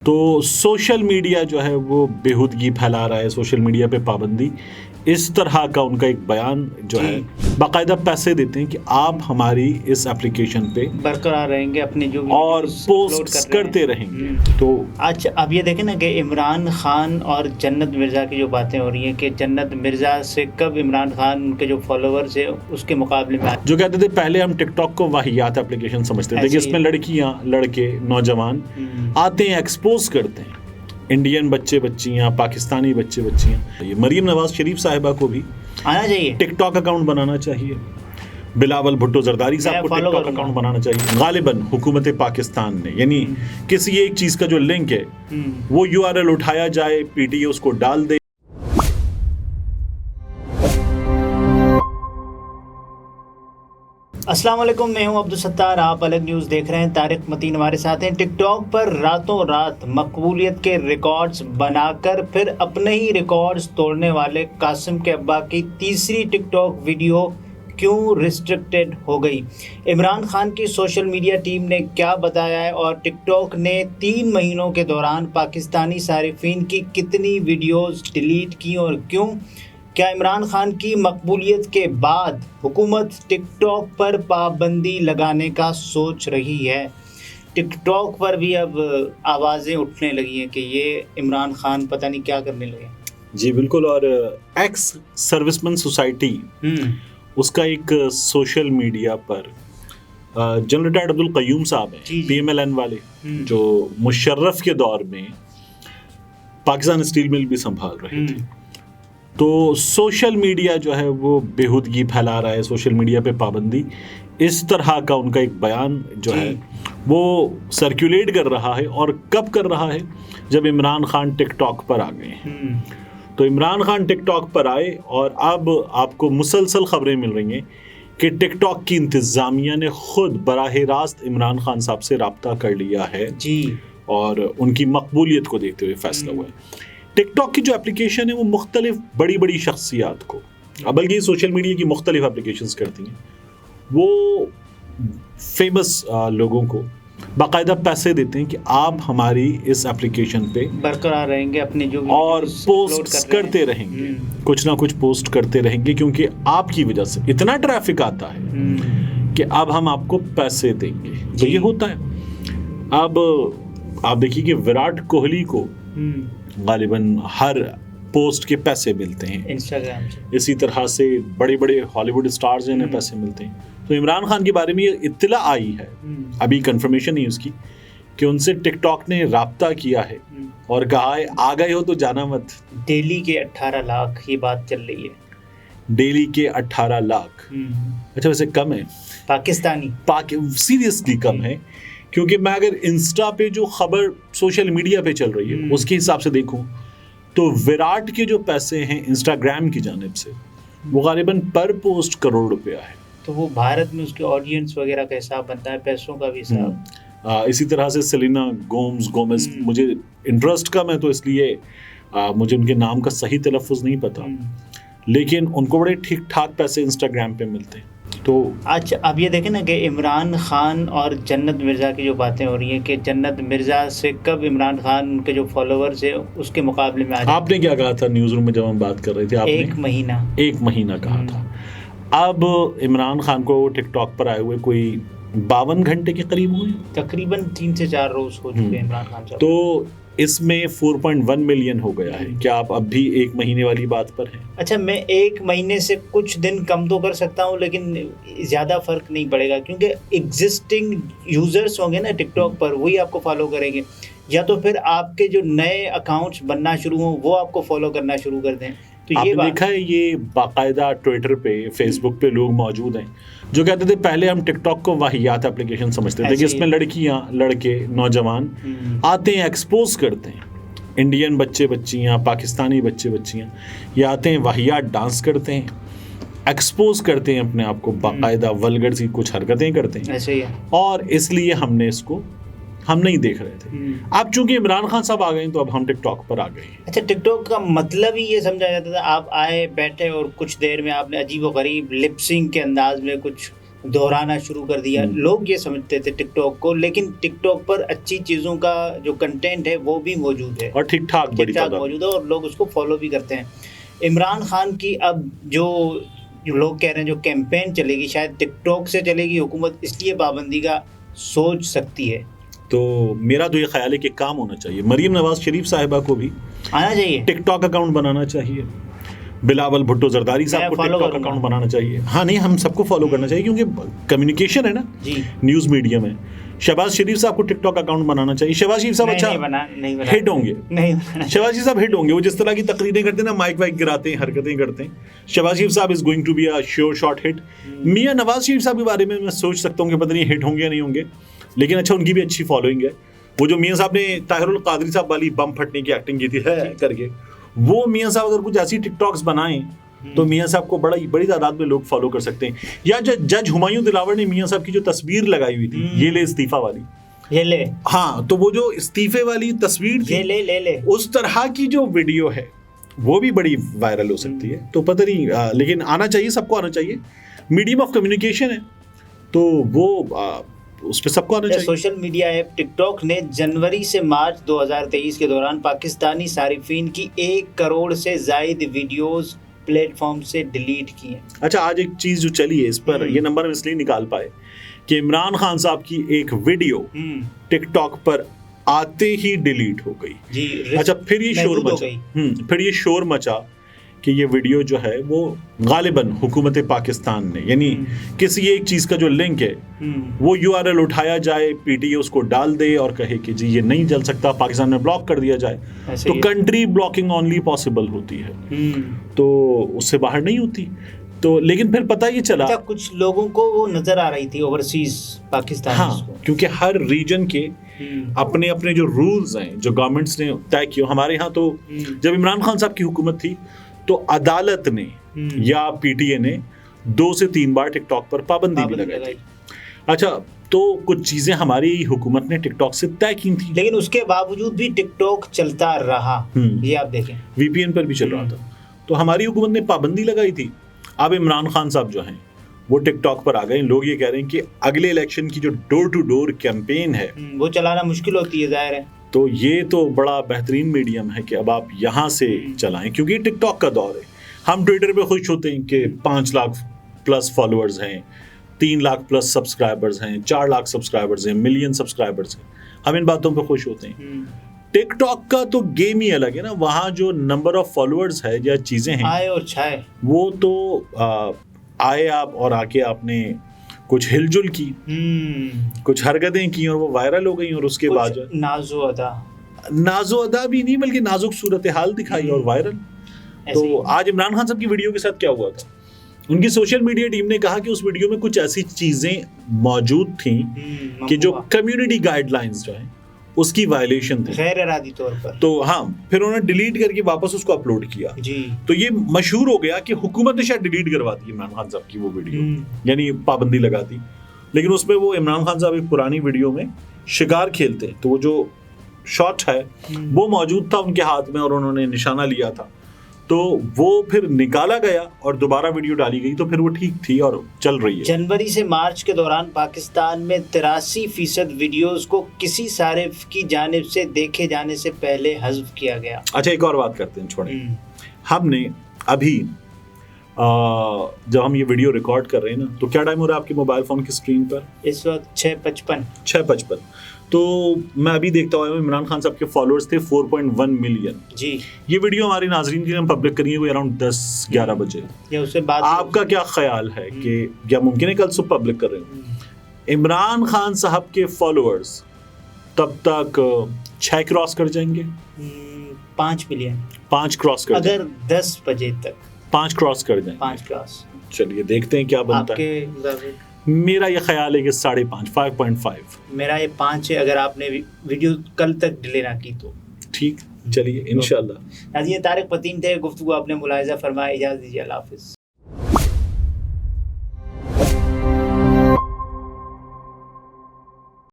تو social media جو ہے وہ بےہودگی پھیلا رہا ہے، سوشل میڈیا پہ پابندی، اس طرح کا ان کا ایک بیان جو ہے باقاعدہ پیسے دیتے ہیں کہ آپ ہماری اس اپلیکیشن پہ برقرار رہیں گے، اپنی جو اور پوسٹ کرتے رہیں گے۔ تو اچھا اب یہ دیکھیں نا کہ عمران خان اور جنت مرزا کی جو باتیں ہو رہی ہیں کہ جنت مرزا سے کب عمران خان ان کے جو فالوورز ہیں اس کے مقابلے میں جو کہتے تھے پہلے ہم ٹک ٹاک کو واہیات اپلیکیشن سمجھتے تھے کہ اس میں لڑکیاں، لڑکے، نوجوان آتے ہیں، ایکسپوز کرتے ہیں انڈین بچے بچیاں، پاکستانی بچے بچیاں۔ یہ مریم نواز شریف صاحبہ کو بھی آنا چاہیے، ٹک ٹاک اکاؤنٹ بنانا چاہیے، بلاول بھٹو زرداری صاحب کو ٹک ٹاک اکاؤنٹ بنانا چاہیے۔ غالباً حکومت پاکستان نے یعنی کسی ایک چیز کا جو لنک ہے وہ URL اٹھایا جائے، PTA اس کو ڈال دے۔ السلام علیکم، میں ہوں عبدالستار، آپ الگ نیوز دیکھ رہے ہیں۔ طارق متین ہمارے ساتھ ہیں۔ ٹک ٹاک پر راتوں رات مقبولیت کے ریکارڈز بنا کر پھر اپنے ہی ریکارڈز توڑنے والے قاسم کے ابا کی تیسری ٹک ٹاک ویڈیو کیوں ریسٹرکٹڈ ہو گئی؟ عمران خان کی سوشل میڈیا ٹیم نے کیا بتایا ہے اور ٹک ٹاک نے 3 مہینوں کے دوران پاکستانی صارفین کی کتنی ویڈیوز ڈیلیٹ کی اور کیوں؟ کیا عمران خان کی مقبولیت کے بعد حکومت ٹک ٹاک پر پابندی لگانے کا سوچ رہی ہے؟ ٹک ٹاک پر بھی اب آوازیں اٹھنے لگی ہیں کہ یہ عمران خان پتہ نہیں کیا کرنے لگے۔ جی بالکل، اور ایکس سروس مین سوسائٹی اس کا ایک سوشل میڈیا پر جنرل ریٹائرڈ عبدالقیوم صاحب ہیں، PMLN والے، جو مشرف کے دور میں پاکستان اسٹیل مل بھی سنبھال رہے تھے۔ تو سوشل میڈیا جو ہے وہ بےہودگی پھیلا رہا ہے، سوشل میڈیا پہ پابندی، اس طرح کا ان کا ایک بیان جو ہے وہ سرکولیٹ کر رہا ہے۔ اور کب کر رہا ہے؟ جب عمران خان ٹک ٹاک پر آ گئے ہیں۔ تو عمران خان ٹک ٹاک پر آئے اور اب آپ کو مسلسل خبریں مل رہی ہیں کہ ٹک ٹاک کی انتظامیہ نے خود براہ راست عمران خان صاحب سے رابطہ کر لیا ہے اور ان کی مقبولیت کو دیکھتے ہوئے فیصلہ ہوا ہے۔ ٹک ٹاک کی جو اپلیکیشن ہے وہ مختلف بڑی بڑی شخصیات کو، بلکہ سوشل میڈیا کی مختلف اپلیکیشنز کرتی ہیں، وہ فیمس لوگوں کو باقاعدہ پیسے دیتے ہیں کہ آپ ہماری اس اپلیکیشن پہ برقرار رہیں گے، اپنی جو اور پوسٹ کرتے رہیں گے، کچھ نہ کچھ پوسٹ کرتے رہیں گے، کیونکہ آپ کی وجہ سے اتنا ٹریفک آتا ہے کہ اب ہم آپ کو پیسے دیں گے۔ تو یہ ہوتا ہے۔ اب آپ دیکھیے کہ وراٹ کوہلی کو غالباً ہر پوسٹ کے پیسے ملتے ہیں انسٹاگرام سے، اسی طرح سے بڑے بڑے ہالی ووڈ اسٹارز ہیں، انہیں پیسے ملتے ہیں۔ تو عمران خان کے بارے میں یہ اطلاع آئی ہے، ابھی کنفرمیشن نہیں اس کی، کہ ان سے ٹک ٹاک نے رابطہ کیا ہے اور کہا ہے آ گئے ہو تو جانا مت۔ ڈیلی کے 18 لاکھ یہ بات چل رہی ہے، ڈیلی کے 18 لاکھ۔ اچھا ویسے کم ہے پاکستانی، سیریسلی کم ہے، کیونکہ میں اگر انسٹا پہ جو خبر سوشل میڈیا پہ چل رہی ہے اس کے حساب سے دیکھوں تو وراٹ کے جو پیسے ہیں انسٹاگرام کی جانب سے وہ غالباً پر پوسٹ کروڑ روپیہ ہے۔ تو وہ بھارت میں اس کے آڈینس وغیرہ کا حساب بنتا ہے، پیسوں کا بھی حساب۔ اسی طرح سے سیلینا گومز، مجھے انٹرسٹ کم ہے تو اس لیے مجھے ان کے نام کا صحیح تلفظ نہیں پتا، لیکن ان کو بڑے ٹھیک ٹھاک پیسے انسٹاگرام پہ ملتے ہیں۔ تو اچھا اب یہ دیکھیں نا کہ عمران خان اور جنت مرزا کی جو باتیں ہو رہی ہیں کہ جنت مرزا سے کب عمران خان ان کے جو فالوورز ہیں اس کے مقابلے میں آپ نے کیا کہا تھا نیوز روم میں جب ہم بات کر رہے تھے؟ آپ نے ایک مہینہ کہا تھا۔ اب عمران خان کو ٹک ٹاک پر آئے ہوئے کوئی 52 گھنٹے کے قریب ہوئے، تقریباً 3 سے 4 روز ہو چکے ہیں عمران خان صاحب۔ تو اس میں 4.1 ملین ہو گیا ہے۔ کیا آپ اب بھی 1 مہینے والی بات پر ہیں؟ اچھا میں 1 مہینے سے کچھ دن کم تو کر سکتا ہوں، لیکن زیادہ فرق نہیں پڑے گا، کیونکہ ایگزسٹنگ یوزرس ہوں گے نا ٹک ٹاک پر، وہی آپ کو فالو کریں گے، یا تو پھر آپ کے جو نئے اکاؤنٹس بننا شروع ہوں وہ آپ کو فالو کرنا شروع کر دیں۔ آپ نے دیکھا ہے یہ باقاعدہ ٹویٹر پہ، فیس بک پہ لوگ موجود ہیں جو کہتے تھے پہلے ہم ٹک ٹاک کو واہیات اپلیکیشن سمجھتے تھے کہ اس میں لڑکیاں، لڑکے، نوجوان آتے ہیں، ایکسپوز کرتے ہیں انڈین بچے بچیاں، پاکستانی بچے بچیاں، یہ آتے ہیں واہیات ڈانس کرتے ہیں، ایکسپوز کرتے ہیں اپنے آپ کو، باقاعدہ ولگر سی کچھ حرکتیں کرتے ہیں، اور اس لیے ہم نے اس کو ہم نہیں دیکھ رہے تھے۔ اب چونکہ عمران خان صاحب آ گئے تو اب ہم ٹک ٹاک پر آ گئے ہیں۔ اچھا ٹک ٹاک کا مطلب ہی یہ سمجھا جاتا تھا آپ آئے بیٹھے اور کچھ دیر میں آپ نے عجیب و غریب لپ سنک کے انداز میں کچھ دہرانا شروع کر دیا. لوگ یہ سمجھتے تھے ٹک ٹاک کو, لیکن ٹک ٹاک پر اچھی چیزوں کا جو کنٹینٹ ہے وہ بھی موجود ہے اور ٹھیک ٹھاک موجود ہے, اور لوگ اس کو فالو بھی کرتے ہیں. عمران خان کی اب جو لوگ کہہ رہے ہیں جو کیمپین چلے گی شاید ٹک ٹاک سے چلے گی, حکومت اس لیے پابندی کا سوچ سکتی ہے. تو میرا تو یہ خیال ہے کہ کام ہونا چاہیے. مریم نواز شریف صاحبہ کو بھی آنا چاہیے, ٹک ٹاک اکاؤنٹ بنانا چاہیے. بلاول بھٹو زرداری صاحب کو ٹک ٹاک اکاؤنٹ بنانا چاہیے. ہاں نہیں, ہم سب کو فالو کرنا چاہیے کیونکہ کمیونیکیشن ہے نا نیوز میڈیا میں. شہباز شریف صاحب کو ٹک ٹاک اکاؤنٹ بنانا چاہیے. شہباز شریف صاحب اچھا ہٹ ہوں گے, شہباز شریف صاحب ہٹ ہوں گے. وہ جس طرح کی تقریریں کرتے ہیں نا, مائک وائک گراتے ہیں, حرکتیں کرتے ہیں, شہباز شریف صاحب is going to be a sure short hit. Mian Nawaz شریف صاحب کے بارے میں سوچ سکتا ہوں کہ پتہ نہیں ہٹ ہوں گے یا نہیں ہوں گے, لیکن اچھا ان کی بھی اچھی فالوئنگ ہے. وہ جو میاں صاحب نے طاہر القادری صاحب والی بم پھٹنے کی ایکٹنگ کی تھی ہے کر کے, وہ میاں صاحب اگر کچھ ایسی ٹک ٹاکس بنائیں تو میاں صاحب کو بڑی تعداد میں لوگ فالو کر سکتے ہیں. یا جج ہمایوں دلاور نے میاں صاحب کی جو تصویر لگائی ہوئی تھی, یہ لے استعفیٰ والی, یہ لے, ہاں, تو وہ جو استعفے والی تصویر تھی, لے اس طرح کی جو ویڈیو ہے وہ بھی بڑی وائرل ہو سکتی ہے. تو پتہ نہیں, لیکن آنا چاہیے, سب کو آنا چاہیے. میڈیم آف کمیونیکیشن ہے تو وہ اس پہ سب کو آنا چاہیے. سوشل میڈیا ایپ ٹک ٹاک نے جنوری سے مارچ 2023 کے دوران پاکستانی صارفین کی 1 کروڑ سے زائد ویڈیوز پلیٹ فارم سے ڈیلیٹ کی ہیں. اچھا, آج ایک چیز جو چلی ہے اس پر, یہ نمبر ہم اس لیے نکال پائے کہ عمران خان صاحب کی ایک ویڈیو ٹک ٹاک پر آتے ہی ڈیلیٹ ہو گئی. اچھا, پھر یہ شور مچا کہ یہ ویڈیو جو ہے وہ غالباً حکومت پاکستان نے, یعنی کسی ایک چیز کا جو لنک ہے وہ URL اٹھایا جائے, PTA اس کو ڈال دے اور کہے کہ جی یہ نہیں چل سکتا, پاکستان میں بلاک کر دیا جائے. تو کنٹری بلاکنگ اونلی پاسبل ہوتی ہے, تو اس سے باہر نہیں ہوتی. تو لیکن پھر پتہ یہ چلا کچھ لوگوں کو وہ نظر آ رہی تھی اوورسیز پاکستان, ہاں, کیونکہ ہر ریجن کے اپنے اپنے جو رولز ہیں جو گورنمنٹس نے طے کیے. ہمارے ہاں تو جب عمران خان صاحب کی حکومت تھی تو عدالت نے یا PTA نے 2 سے 3 بار ٹک ٹاک پر پابندی بھی لگائی تھی. اچھا, تو کچھ چیزیں ہماری حکومت نے ٹک ٹاک سے طے کی تھیں, لیکن اس کے باوجود بھی ٹک ٹاک چلتا رہا. یہ آپ دیکھیں VPN پر بھی چل رہا تھا. تو ہماری حکومت نے پابندی لگائی تھی. اب عمران خان صاحب جو ہیں وہ ٹک ٹاک پر آ گئے. لوگ یہ کہہ رہے ہیں کہ اگلے الیکشن کی جو ڈور ٹو ڈور کیمپین ہے وہ چلانا مشکل ہوتی ہے, ظاہر ہے. تو یہ تو بڑا بہترین میڈیم ہے کہ اب آپ یہاں سے چلائیں, کیونکہ یہ ٹک ٹاک کا دور ہے. ہم ٹویٹر پہ خوش ہوتے ہیں کہ 5 لاکھ پلس فالوورز ہیں, 3 لاکھ پلس سبسکرائبرز ہیں, 4 لاکھ سبسکرائبرز ہیں, ملین سبسکرائبرز ہیں. ہم ان باتوں پہ خوش ہوتے ہیں. ٹک ٹاک کا تو گیم ہی الگ ہے نا. وہاں جو نمبر آف فالوورز ہے یا چیزیں ہیں آئے اور چھائے, وہ تو آئے آپ اور آ کے آپ نے کچھ ہل جل کی, کچھ حرکتیں کی اور وہ وائرل ہو گئی, اور اس کے بعد نازو ادا بھی نہیں بلکہ نازک صورتحال دکھائی اور وائرل. تو آج عمران خان صاحب کی ویڈیو کے ساتھ کیا ہوا تھا, ان کی سوشل میڈیا ٹیم نے کہا کہ اس ویڈیو میں کچھ ایسی چیزیں موجود تھیں کہ جو کمیونٹی گائیڈ لائنز جو ہیں اس کی وائلیشن تھی غیر ارادی طور پر. تو ہاں, پھر انہوں نے ڈیلیٹ کر کے واپس اس کو اپلوڈ کیا. تو یہ مشہور ہو گیا کہ حکومت نے شاید ڈیلیٹ کروا دی عمران خان صاحب کی وہ ویڈیو, یعنی پابندی لگا دی. لیکن اس میں وہ عمران خان صاحب ایک پرانی ویڈیو میں شکار کھیلتے ہیں, تو وہ جو شاٹ ہے وہ موجود تھا ان کے ہاتھ میں اور انہوں نے نشانہ لیا تھا. تو وہ پھر نکالا گیا اور دوبارہ ویڈیو ڈالی گئی, تو پھر وہ ٹھیک تھی اور چل رہی ہے. جنوری سے مارچ کے دوران پاکستان میں 83% ویڈیوز کو کسی صارف کی جانب سے دیکھے جانے سے پہلے حذف کیا گیا. اچھا, ایک اور بات کرتے ہیں, چھوڑیں. ہم نے ابھی جب ہم یہ ویڈیو ریکارڈ کر رہے ہیں نا, تو کیا ٹائم ہو رہا ہے آپ کے موبائل فون کی اسکرین پر؟ اس وقت 6:55. تو میں ابھی دیکھتا ہوں عمران خان صاحب کے فالوورز تھے 4.1 ملین. جی, یہ ویڈیو ہماری ناظرین کے لیے ہم پبلک کریں گے وہ اراؤنڈ 10-11 بجے. آپ کا کیا خیال ہے کہ کیا ممکن ہے کل صبح پبلک کر رہے ہیں عمران خان صاحب کے فالوورز تب تک 6 کراس کر جائیں گے؟ 5 ملین 5 کراس کر اگر 10 بجے تک 5 کراس کر جائیں. 5 کراس. چلیے دیکھتے ہیں کیا بنتا ہے. میرا یہ خیال ہے کہ 5.5 5.5. میرا یہ 5 ہے اگر آپ نے ویڈیو کل تک ڈیلے نہ کی تو. ٹھیک, چلیے انشاءاللہ. یہ طارق پتین تھے, گفتگو آپ نے ملاحظہ فرمایا. اجازت دیجیے, اللہ حافظ.